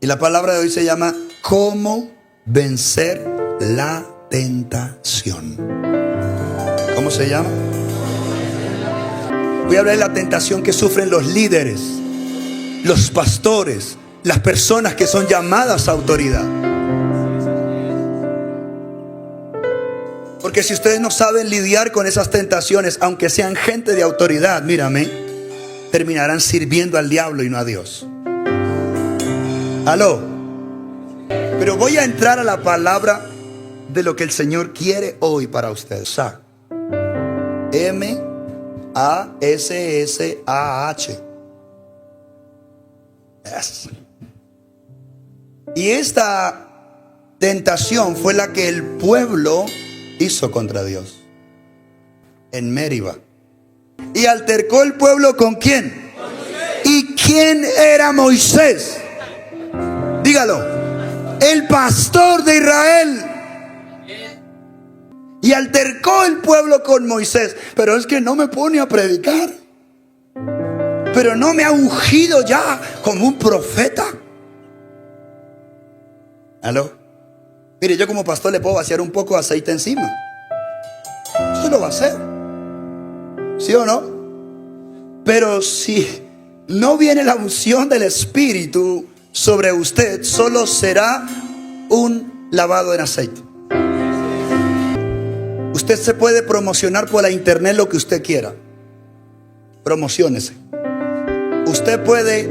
Y la palabra de hoy se llama ¿Cómo vencer la tentación? ¿Cómo se llama? Voy a hablar de la tentación que sufren los líderes, los pastores, las personas que son llamadas a autoridad. Porque si ustedes no saben lidiar con esas tentaciones, aunque sean gente de autoridad, mírame, terminarán sirviendo al diablo y no a Dios. Aló. Pero voy a entrar a la palabra de lo que el Señor quiere hoy para ustedes. M-A-S-S-A-H. Yes. Y esta tentación fue la que el pueblo hizo contra Dios en Meriba. Y altercó el pueblo ¿con quién? ¿Y quién era Moisés? Dígalo. El pastor de Israel. Y altercó el pueblo con Moisés. Pero es que no me pone a predicar. Pero no me ha ungido ya como un profeta. ¿Aló? Mire, yo como pastor le puedo vaciar un poco de aceite encima. Eso lo va a hacer. ¿Sí o no? Pero si no viene la unción del Espíritu sobre usted, solo será un lavado en aceite. Usted se puede promocionar por la internet lo que usted quiera. Promociónese. Usted puede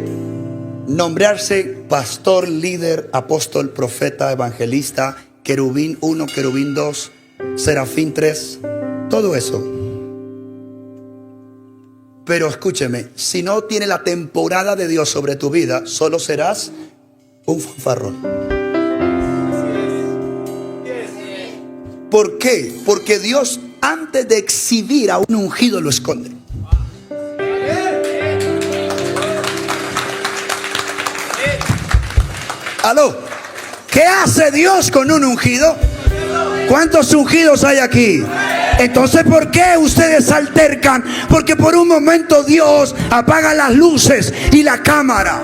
nombrarse pastor, líder, apóstol, profeta, evangelista, querubín 1, querubín 2, serafín 3, todo eso. Pero escúcheme, si no tiene la temporada de Dios sobre tu vida, solo serás un fanfarrón. ¿Por qué? Porque Dios, antes de exhibir a un ungido, lo esconde. ¿Aló? ¿Qué hace Dios con un ungido? ¿Cuántos ungidos hay aquí? Entonces, ¿por qué ustedes altercan? Porque por un momento Dios apaga las luces y la cámara.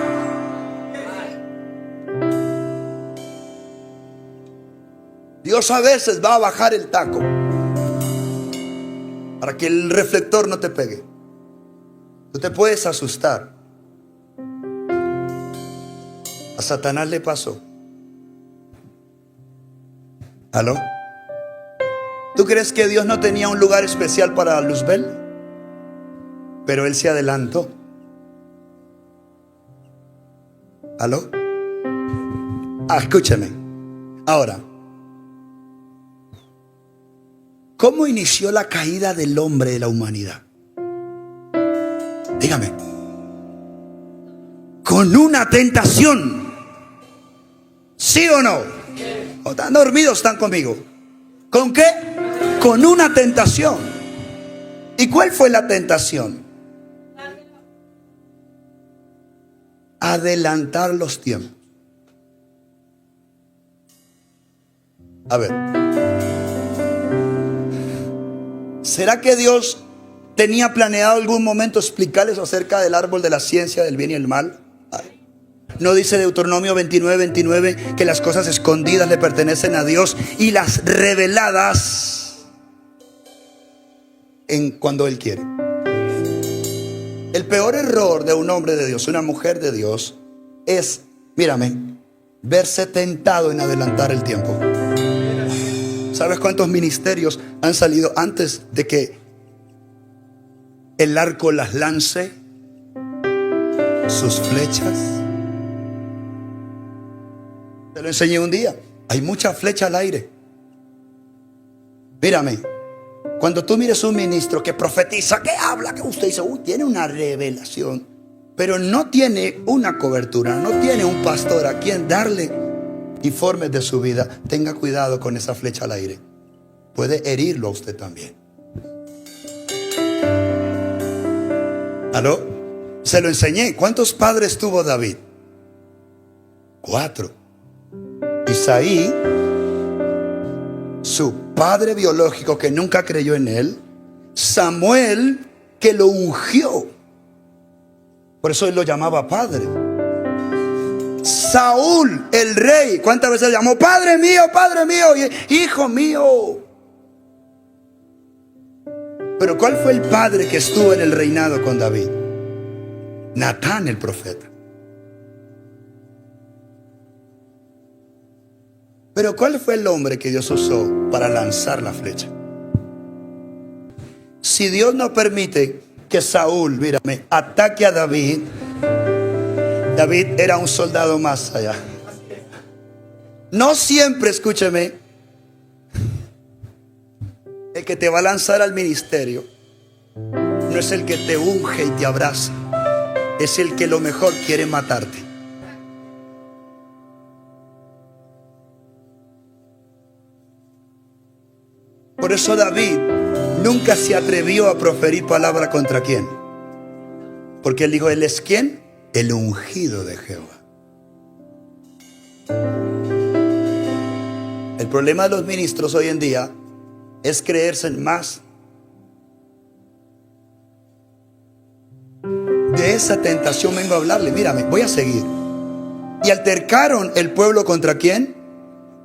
Dios a veces va a bajar el taco para que el reflector no te pegue. Tú te puedes asustar. A Satanás le pasó. ¿Aló? ¿Tú crees que Dios no tenía un lugar especial para Luzbel? Pero él se adelantó. ¿Aló? Escúchame. Ahora, ¿cómo inició la caída del hombre de la humanidad? Dígame. Con una tentación. ¿Sí o no? ¿O están dormidos? ¿Están conmigo? ¿Con qué? Con una tentación. ¿Y cuál fue la tentación? Adelantar los tiempos. A ver, ¿será que Dios tenía planeado algún momento explicarles acerca del árbol de la ciencia del bien y el mal? ¿No dice Deuteronomio 29:29 que las cosas escondidas le pertenecen a Dios y las reveladas cuando Él quiere? El peor error de un hombre de Dios, una mujer de Dios, es, mírame, verse tentado en adelantar el tiempo. ¿Sabes cuántos ministerios han salido antes de que el arco las lance sus flechas? Te lo enseñé un día. Hay mucha flecha al aire. Mírame, cuando tú mires un ministro que profetiza, que habla, que usted dice, tiene una revelación, pero no tiene una cobertura, no tiene un pastor a quien darle informes de su vida, tenga cuidado con esa flecha al aire. Puede herirlo a usted también. ¿Aló? Se lo enseñé. ¿Cuántos padres tuvo David? 4. Isaí, su padre biológico que nunca creyó en él. Samuel, que lo ungió. Por eso él lo llamaba padre. Saúl, el rey, ¿cuántas veces llamó padre mío, hijo mío? Pero ¿cuál fue el padre que estuvo en el reinado con David? Natán, el profeta. Pero ¿cuál fue el hombre que Dios usó para lanzar la flecha? Si Dios no permite que Saúl, mírame, ataque a David, David era un soldado más allá. No siempre, escúcheme, el que te va a lanzar al ministerio no es el que te unge y te abraza, es el que lo mejor quiere matarte. Por eso David nunca se atrevió a proferir palabra contra quién, porque él dijo, él es quién, el ungido de Jehová. El problema de los ministros hoy en día es creerse más. De esa tentación vengo a hablarle. Mírame, voy a seguir. Y altercaron el pueblo contra quién,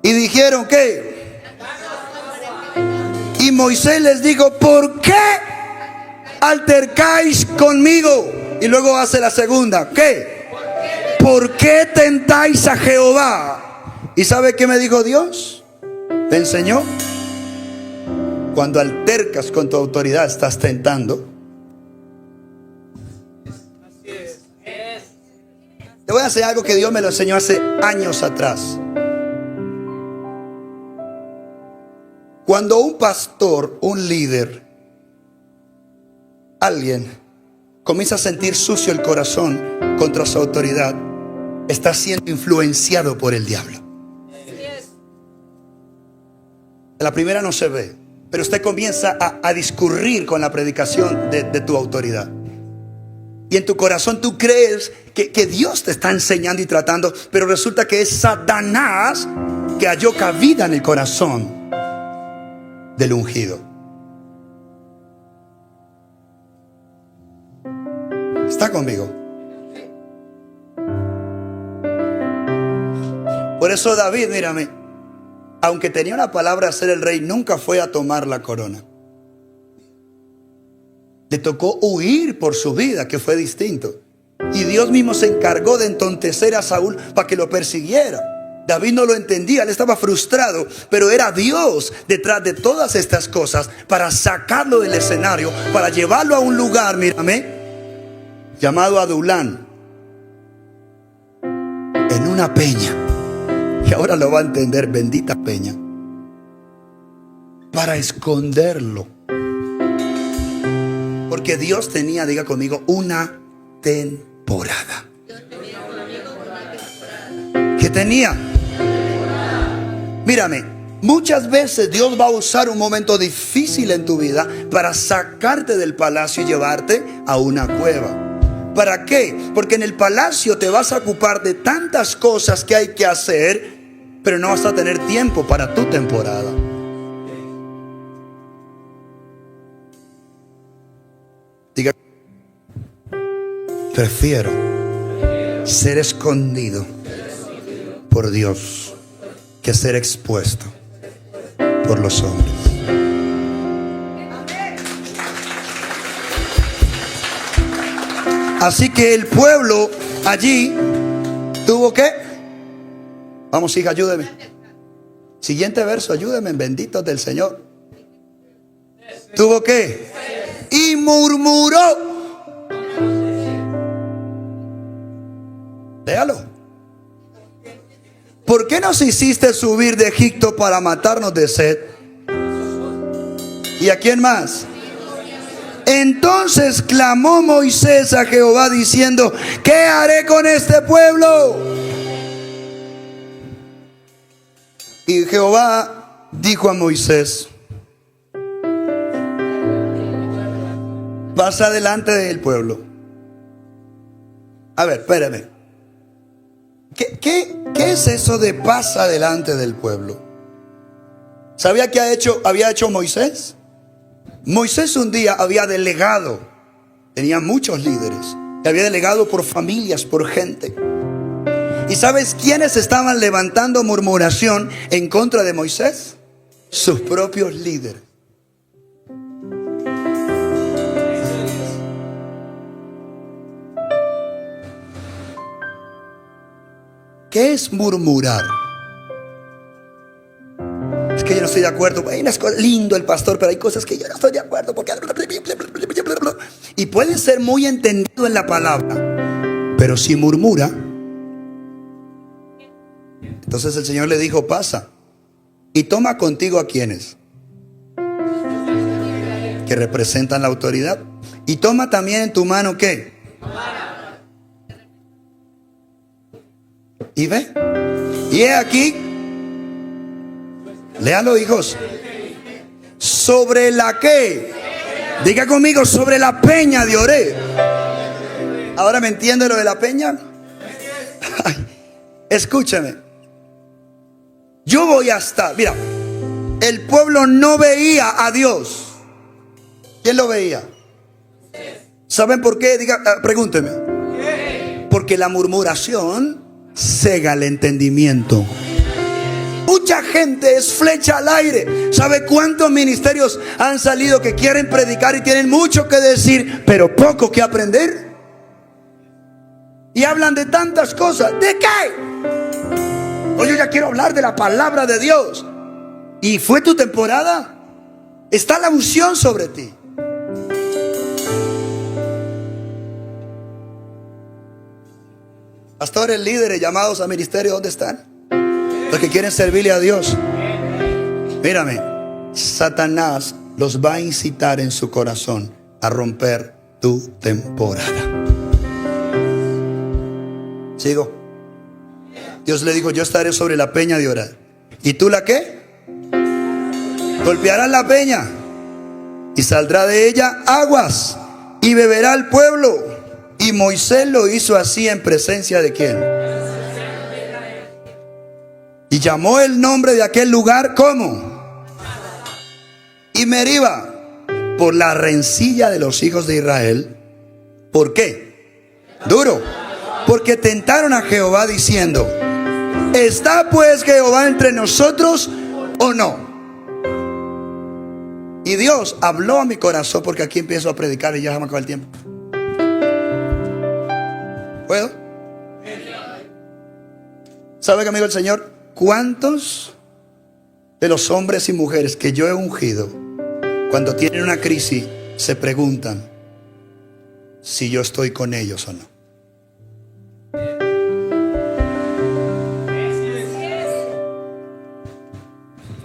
y dijeron ¿qué? Y Moisés les dijo, ¿por qué altercáis conmigo? Y luego hace la segunda, ¿qué? ¿Por qué tentáis a Jehová? ¿Y sabe qué me dijo Dios? ¿Te enseñó? Cuando altercas con tu autoridad, estás tentando. Te voy a hacer algo que Dios me lo enseñó hace años atrás. Cuando un pastor, un líder, alguien comienza a sentir sucio el corazón contra su autoridad, está siendo influenciado por el diablo. La primera no se ve, pero usted comienza a discurrir con la predicación de tu autoridad. Y en tu corazón tú crees que Dios te está enseñando y tratando, pero resulta que es Satanás que halló cabida en el corazón del ungido. ¿Está conmigo? Por eso David, mírame, aunque tenía una palabra de ser el rey, nunca fue a tomar la corona. Le tocó huir por su vida, que fue distinto. Y Dios mismo se encargó de entontecer a Saúl para que lo persiguiera. David no lo entendía, él estaba frustrado, pero era Dios detrás de todas estas cosas para sacarlo del escenario, para llevarlo a un lugar, mírame, llamado Adulán, en una peña. Y ahora lo va a entender, bendita peña, para esconderlo. Porque Dios tenía, diga conmigo, una temporada. ¿Qué tenía? Mírame, muchas veces Dios va a usar un momento difícil en tu vida para sacarte del palacio y llevarte a una cueva. ¿Para qué? Porque en el palacio te vas a ocupar de tantas cosas que hay que hacer, pero no vas a tener tiempo para tu temporada. Diga, prefiero ser escondido por Dios que ser expuesto por los hombres. Así que el pueblo allí tuvo que, vamos hija, ayúdeme. Siguiente verso, ayúdeme, benditos del Señor. Tuvo que, y murmuró. Léalo. ¿Por qué nos hiciste subir de Egipto para matarnos de sed? ¿Y a quién más? Entonces clamó Moisés a Jehová diciendo, ¿qué haré con este pueblo? Y Jehová dijo a Moisés, pasa delante del pueblo. A ver, espérame. ¿Qué es eso de pasa delante del pueblo? ¿Sabía qué había hecho Moisés? Moisés un día había delegado, tenía muchos líderes, y había delegado por familias, por gente. ¿Y sabes quiénes estaban levantando murmuración en contra de Moisés? Sus propios líderes. ¿Qué es murmurar? Es que yo no estoy de acuerdo. Hay unas cosas, lindo el pastor, pero hay cosas que yo no estoy de acuerdo porque... Y puede ser muy entendido en la palabra, pero si murmura, entonces el Señor le dijo: pasa y toma contigo a quienes que representan la autoridad, y toma también en tu mano ¿qué? Y ve, y he aquí, léalo, hijos, sobre la que, diga conmigo, sobre la peña de Oreb. ¿Ahora me entiende lo de la peña? Ay, escúchame, yo voy a estar, mira, el pueblo no veía a Dios. ¿Quién lo veía? ¿Saben por qué? Diga, pregúnteme. Porque la murmuración cega el entendimiento. Mucha gente es flecha al aire. ¿Sabe cuántos ministerios han salido que quieren predicar y tienen mucho que decir, pero poco que aprender? Y hablan de tantas cosas. ¿De qué? Oye, yo ya quiero hablar de la palabra de Dios. ¿Y fue tu temporada? Está la unción sobre ti. Pastores, líderes llamados a ministerio, ¿dónde están? Los que quieren servirle a Dios. Mírame, Satanás los va a incitar en su corazón a romper tu temporada. ¿Sigo? Dios le dijo: yo estaré sobre la peña de Oreb. ¿Y tú la qué? Golpearás la peña y saldrá de ella aguas y beberá el pueblo. Y Moisés lo hizo así en presencia de ¿quién? Y llamó el nombre de aquel lugar ¿cómo? Y Meriba, por la rencilla de los hijos de Israel. ¿Por qué? Duro. Porque tentaron a Jehová diciendo: ¿está pues Jehová entre nosotros o no? Y Dios habló a mi corazón, porque aquí empiezo a predicar y ya se me acaba el tiempo. ¿Puedo? ¿Sabe qué me dijo el Señor? ¿Cuántos de los hombres y mujeres que yo he ungido, cuando tienen una crisis, se preguntan si yo estoy con ellos o no?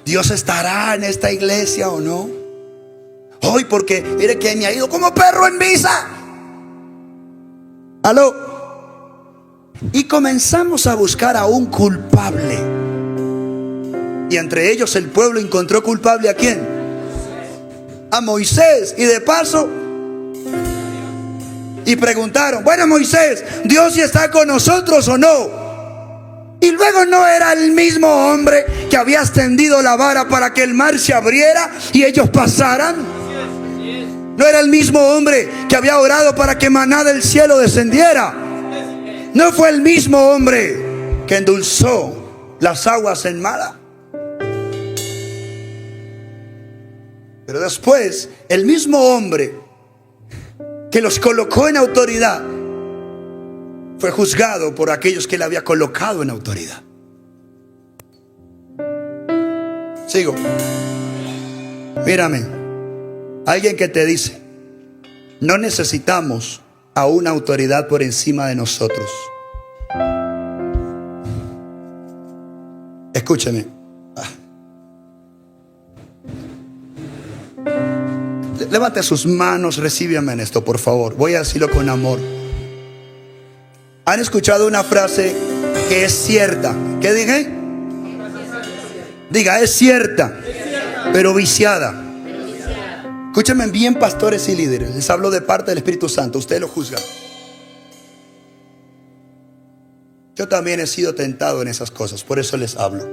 ¿Dios estará en esta iglesia o no? Hoy, porque mire que me ha ido como perro en misa. ¿Aló? Y comenzamos a buscar a un culpable. Y entre ellos el pueblo encontró culpable ¿a quién? A Moisés. Y de paso, y preguntaron: bueno, Moisés, ¿Dios sí está con nosotros o no? Y luego, ¿no era el mismo hombre que había extendido la vara para que el mar se abriera y ellos pasaran? ¿No era el mismo hombre que había orado para que maná del cielo descendiera? ¿No fue el mismo hombre que endulzó las aguas en Mara? Pero después, el mismo hombre que los colocó en autoridad fue juzgado por aquellos que le había colocado en autoridad. Sigo. Mírame, alguien que te dice: no necesitamos a una autoridad por encima de nosotros. Escúcheme. Levante sus manos, recíbame en esto, por favor. Voy a decirlo con amor. ¿Han escuchado una frase que es cierta? ¿Qué dije? Diga: es cierta, pero viciada. Escúchenme bien, pastores y líderes. Les hablo de parte del Espíritu Santo. Usted lo juzga. Yo también he sido tentado en esas cosas, por eso les hablo.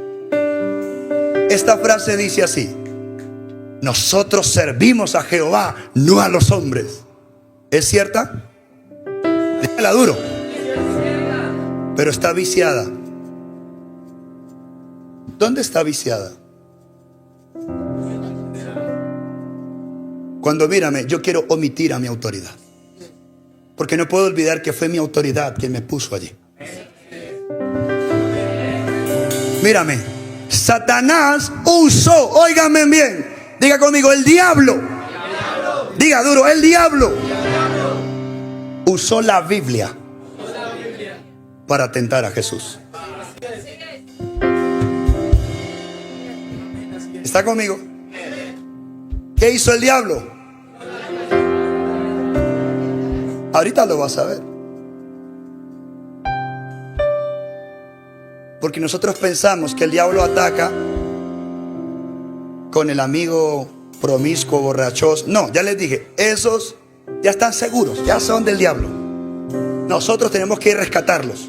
Esta frase dice así: nosotros servimos a Jehová, no a los hombres. ¿Es cierta? Dígala duro. pero está viciada. ¿Dónde está viciada? Cuando, mírame, yo quiero omitir a mi autoridad, porque no puedo olvidar que fue mi autoridad quien me puso allí. Mírame, Satanás usó, óigame bien, diga conmigo, el diablo. Diga duro, el diablo usó la Biblia para tentar a Jesús. ¿Está conmigo? ¿Qué hizo el diablo? Ahorita lo vas a ver. Porque nosotros pensamos que el diablo ataca con el amigo promiscuo, borrachos. No, ya les dije, esos ya están seguros, ya son del diablo. Nosotros tenemos que ir a rescatarlos.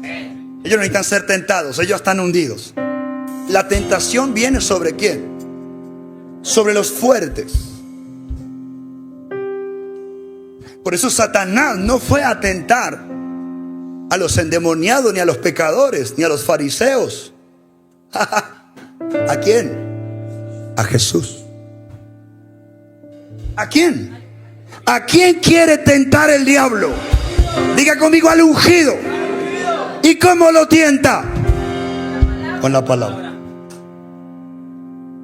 Ellos no necesitan ser tentados, ellos están hundidos. La tentación viene ¿sobre quién? Sobre los fuertes. Por eso Satanás no fue a tentar a los endemoniados, ni a los pecadores, ni a los fariseos. ¿A quién? A Jesús. ¿A quién? ¿A quién quiere tentar el diablo? Diga conmigo, al ungido. ¿Y cómo lo tienta? Con la palabra.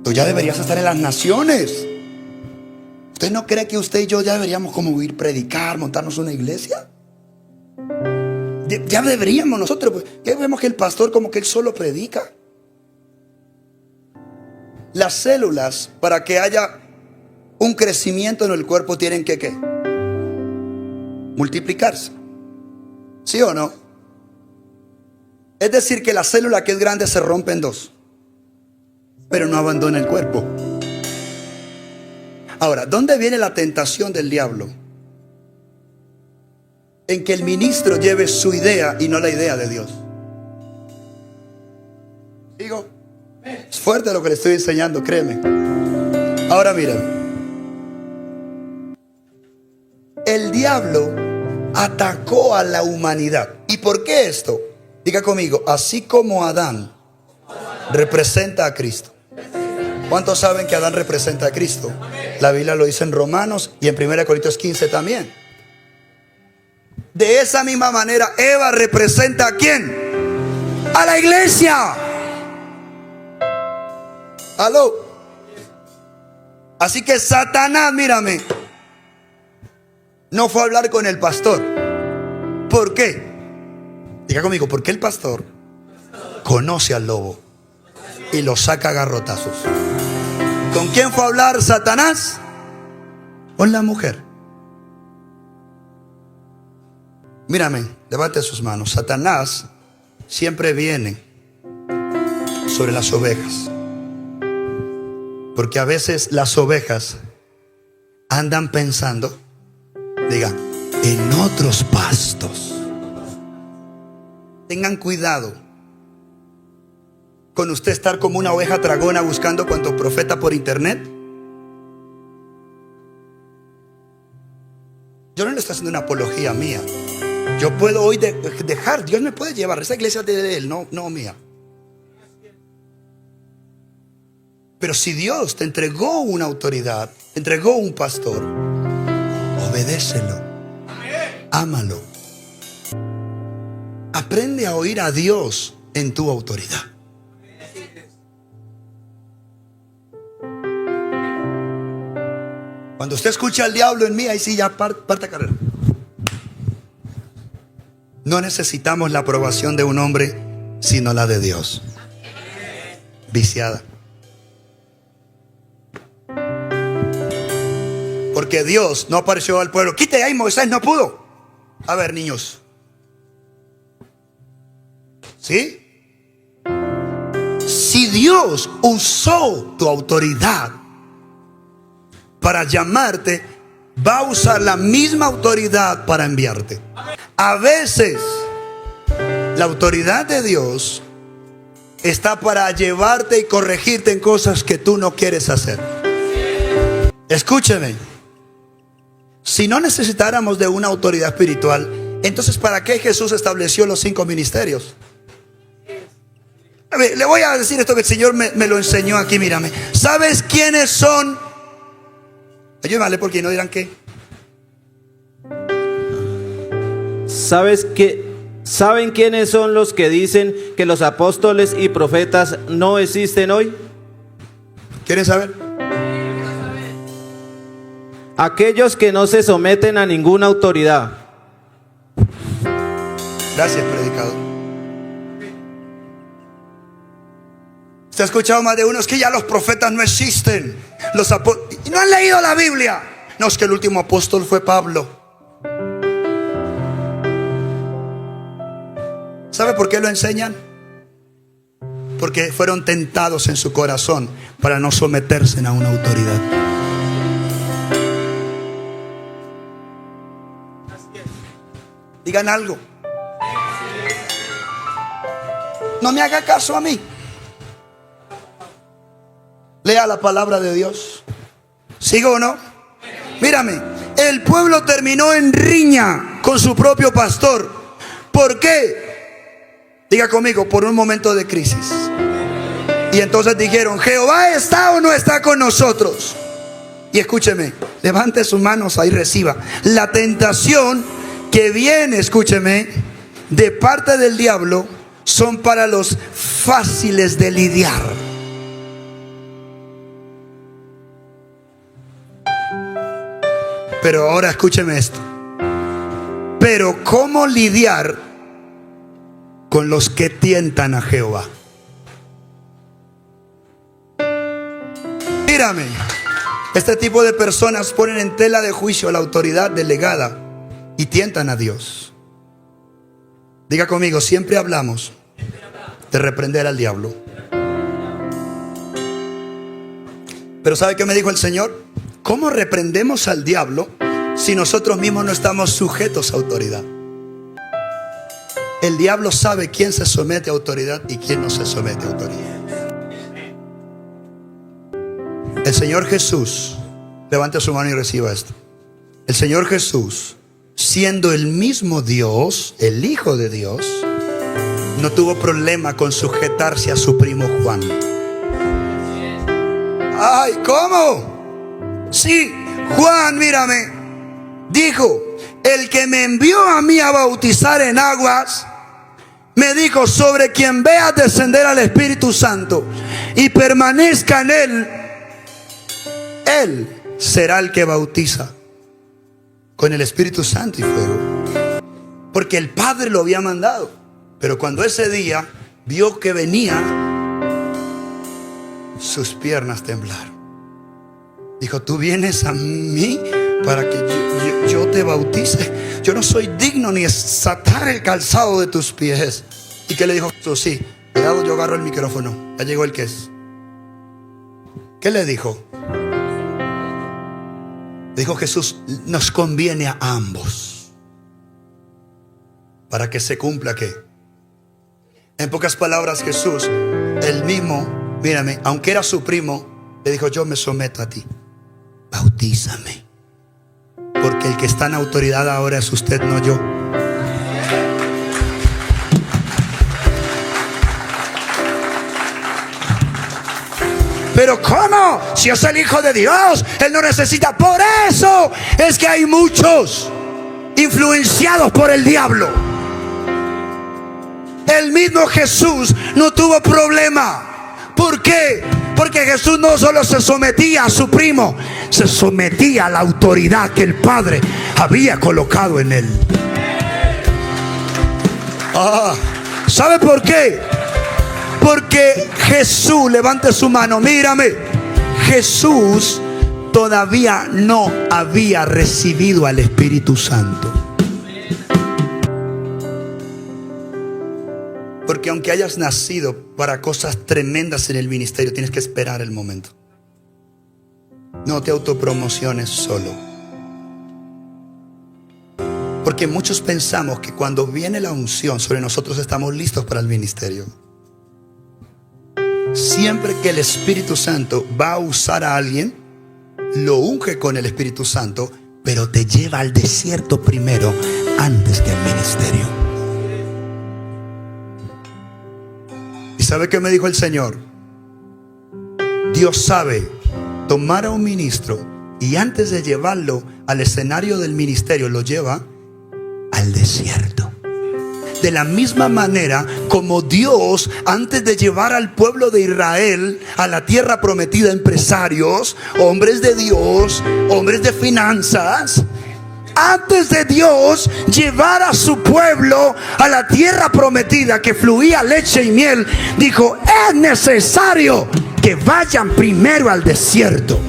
Tú ya deberías estar en las naciones. ¿Usted no cree que usted y yo ya deberíamos como ir predicar, montarnos una iglesia? Ya deberíamos nosotros, pues, ya vemos que el pastor como que él solo predica. Las células, para que haya un crecimiento en el cuerpo, tienen que ¿qué? Multiplicarse. ¿Sí o no? Es decir, que la célula que es grande se rompe en dos, pero no abandona el cuerpo. Ahora, ¿dónde viene la tentación del diablo? En que el ministro lleve su idea y no la idea de Dios. Digo, es fuerte lo que le estoy enseñando, créeme. Ahora miren, el diablo atacó a la humanidad. ¿Y por qué esto? Diga conmigo, así como Adán representa a Cristo. ¿Cuántos saben que Adán representa a Cristo? La Biblia lo dice en Romanos y en 1 Corintios 15 también. De esa misma manera, Eva representa ¿a quién? A la iglesia. ¿Aló? Así que Satanás, mírame, no fue a hablar con el pastor. ¿Por qué? Diga conmigo, porque el pastor conoce al lobo y lo saca a garrotazos. ¿Con quién fue a hablar Satanás? Con la mujer. Mírame, levante sus manos. Satanás siempre viene sobre las ovejas, porque a veces las ovejas andan pensando, digan, en otros pastos. Tengan cuidado con usted estar como una oveja tragona buscando cuanto profeta por internet. Yo no le estoy haciendo una apología mía. Yo puedo hoy dejar, Dios me puede llevar. Esa iglesia de Él, no mía. Pero si Dios te entregó una autoridad, te entregó un pastor, obedécelo, ámalo. Aprende a oír a Dios en tu autoridad. Cuando usted escucha al diablo en mí, ahí sí ya parte carrera. No necesitamos la aprobación de un hombre, sino la de Dios. Viciada. Porque Dios no apareció al pueblo. Quite ahí, Moisés no pudo. A ver, niños. ¿Sí? Si Dios usó tu autoridad para llamarte, va a usar la misma autoridad para enviarte. A veces la autoridad de Dios está para llevarte y corregirte en cosas que tú no quieres hacer. Escúcheme. Si no necesitáramos de una autoridad espiritual, Entonces, ¿para qué Jesús estableció los 5 ministerios? A ver, le voy a decir esto que el Señor me lo enseñó aquí, mírame. ¿Sabes quiénes son? Ayúdame porque no dirán qué. ¿Saben quiénes son los que dicen que los apóstoles y profetas no existen hoy? ¿Quieren saber? Aquellos que no se someten a ninguna autoridad. Gracias, predicador. ¿Se ha escuchado más de uno? Es que ya los profetas no existen. No han leído la Biblia. No, es que el último apóstol fue Pablo. ¿Sabe por qué lo enseñan? Porque fueron tentados en su corazón para no someterse a una autoridad. Digan algo. No me haga caso a mí. Lea la palabra de Dios. ¿Sigo o no? Mírame, el pueblo terminó en riña con su propio pastor. ¿Por qué? Diga conmigo, por un momento de crisis. Y entonces dijeron, ¿Jehová está o no está con nosotros? Y escúcheme, levante sus manos ahí, reciba. La tentación que viene, escúcheme, de parte del diablo son para los fáciles de lidiar. Pero ahora escúcheme esto. Pero ¿cómo lidiar con los que tientan a Jehová? Mírame, este tipo de personas ponen en tela de juicio la autoridad delegada y tientan a Dios. Diga conmigo, siempre hablamos de reprender al diablo. Pero ¿sabe qué me dijo el Señor? ¿Cómo reprendemos al diablo si nosotros mismos no estamos sujetos a autoridad? El diablo sabe quién se somete a autoridad y quién no se somete a autoridad. El Señor Jesús, levante su mano y reciba esto. El Señor Jesús, siendo el mismo Dios, el Hijo de Dios, no tuvo problema con sujetarse a su primo Juan. Ay, ¿cómo? Sí, Juan, mírame, dijo, el que me envió a mí a bautizar en aguas, me dijo, sobre quien veas descender al Espíritu Santo y permanezca en él será el que bautiza con el Espíritu Santo y fuego. Porque el Padre lo había mandado. Pero cuando ese día vio que venía, sus piernas temblaron. Dijo, tú vienes a mí para que yo te bautice. Yo no soy digno ni desatar el calzado de tus pies. ¿Y qué le dijo Jesús? Sí, cuidado, yo agarro el micrófono. Ya llegó el que es. ¿Qué le dijo? Dijo Jesús, nos conviene a ambos para que se cumpla ¿qué? En pocas palabras, Jesús, él mismo, mírame, aunque era su primo, le dijo, yo me someto a ti, bautízame, porque el que está en autoridad ahora es usted, no yo. Pero ¿cómo? Si es el Hijo de Dios, Él no necesita. Por eso es que hay muchos influenciados por el diablo. El mismo Jesús no tuvo problema. ¿Por qué? Porque Jesús no solo se sometía a su primo, se sometía a la autoridad que el Padre había colocado en él. ¿Sabe por qué? Porque Jesús, levante su mano, mírame, Jesús todavía no había recibido al Espíritu Santo. Porque aunque hayas nacido para cosas tremendas en el ministerio, tienes que esperar el momento. No te autopromociones solo. Porque muchos pensamos que cuando viene la unción sobre nosotros estamos listos para el ministerio. Siempre que el Espíritu Santo va a usar a alguien, lo unge con el Espíritu Santo, pero te lleva al desierto primero antes que al ministerio. ¿Y sabe qué me dijo el Señor? Dios sabe tomar a un ministro y antes de llevarlo al escenario del ministerio lo lleva al desierto. De la misma manera como Dios, antes de llevar al pueblo de Israel a la tierra prometida, empresarios, hombres de Dios, hombres de finanzas, antes de Dios llevar a su pueblo a la tierra prometida que fluía leche y miel, dijo: es necesario que vayan primero al desierto.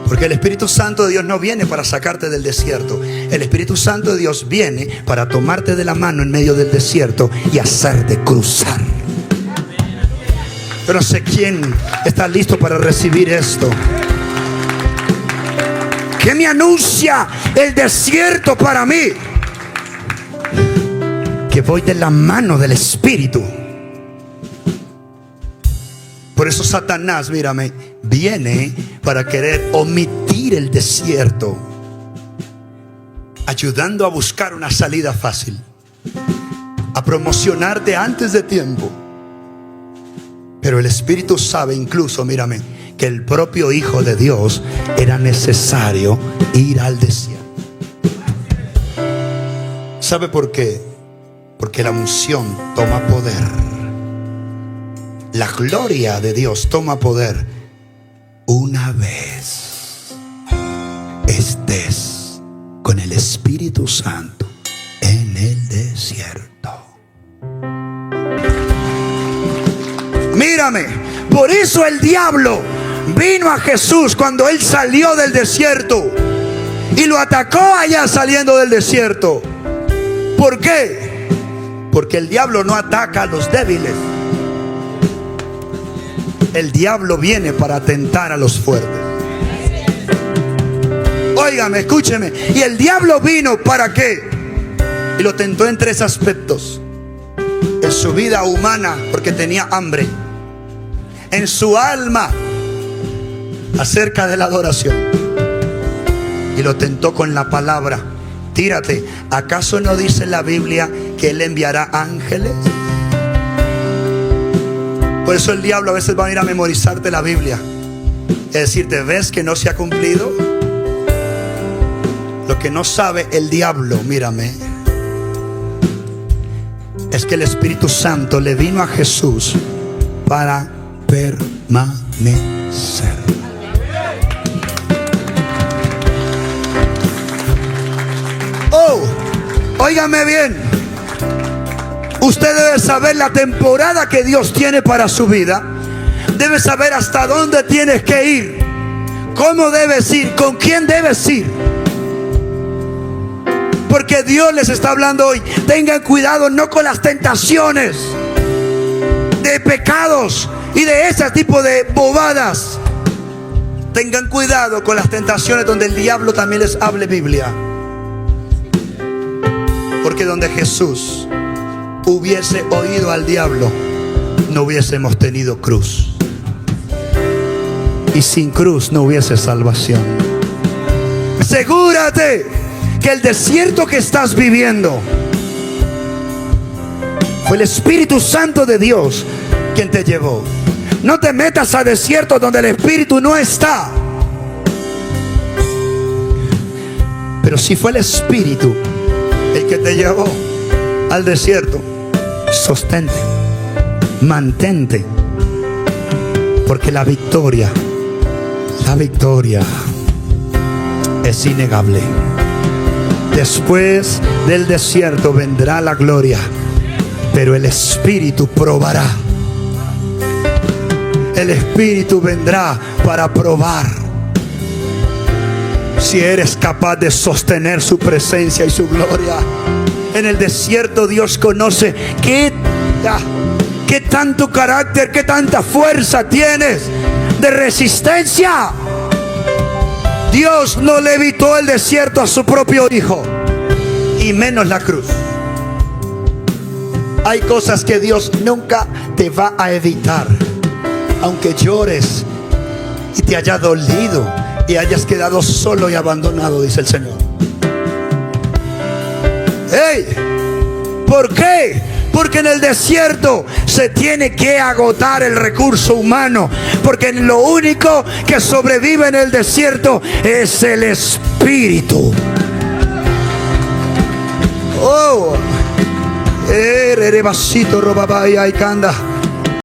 Porque el Espíritu Santo de Dios no viene para sacarte del desierto. El Espíritu Santo de Dios viene para tomarte de la mano en medio del desierto y hacerte cruzar. Yo no sé quién está listo para recibir esto. ¿Qué me anuncia el desierto para mí? Que voy de la mano del Espíritu. Por eso Satanás, mírame, viene para querer omitir el desierto, ayudando a buscar una salida fácil, a promocionarte antes de tiempo. Pero el Espíritu sabe incluso, mírame, que el propio Hijo de Dios era necesario ir al desierto. ¿Sabe por qué? Porque la unción toma poder. La gloria de Dios toma poder una vez estés con el Espíritu Santo en el desierto. Mírame, por eso el diablo vino a Jesús cuando él salió del desierto y lo atacó allá saliendo del desierto. ¿Por qué? Porque el diablo no ataca a los débiles. El diablo viene para atentar a los fuertes. Óigame, escúcheme. ¿Y el diablo vino para qué? Y lo tentó en tres aspectos: en su vida humana, porque tenía hambre; en su alma, acerca de la adoración; y lo tentó con la palabra. Tírate. ¿Acaso no dice la Biblia que Él enviará ángeles? Por eso el diablo a veces va a ir a memorizarte la Biblia y a decirte: ¿ves que no se ha cumplido? Lo que no sabe el diablo, mírame, es que el Espíritu Santo le vino a Jesús para permanecer. Oh, óigame bien. Usted debe saber la temporada que Dios tiene para su vida. Debe saber hasta dónde tienes que ir, cómo debes ir, con quién debes ir. Porque Dios les está hablando hoy. Tengan cuidado no con las tentaciones de pecados y de ese tipo de bobadas. Tengan cuidado con las tentaciones donde el diablo también les hable Biblia. Porque donde Jesús hubiese oído al diablo, no hubiésemos tenido cruz. Y sin cruz no hubiese salvación. Asegúrate que el desierto que estás viviendo fue el Espíritu Santo de Dios quien te llevó. No te metas a desiertos donde el Espíritu no está. Pero si fue el Espíritu el que te llevó al desierto, sostente, mantente, porque la victoria es innegable. Después del desierto vendrá la gloria, pero el Espíritu probará. El Espíritu vendrá para probar si eres capaz de sostener su presencia y su gloria. En el desierto Dios conoce qué tanto carácter, qué tanta fuerza tienes de resistencia. Dios no le evitó el desierto a su propio Hijo, y menos la cruz. Hay cosas que Dios nunca te va a evitar. Aunque llores y te haya dolido y hayas quedado solo y abandonado, dice el Señor. ¡Hey! ¿Por qué? Porque en el desierto se tiene que agotar el recurso humano. Porque lo único que sobrevive en el desierto es el espíritu. Oh, vasito robaba y canda.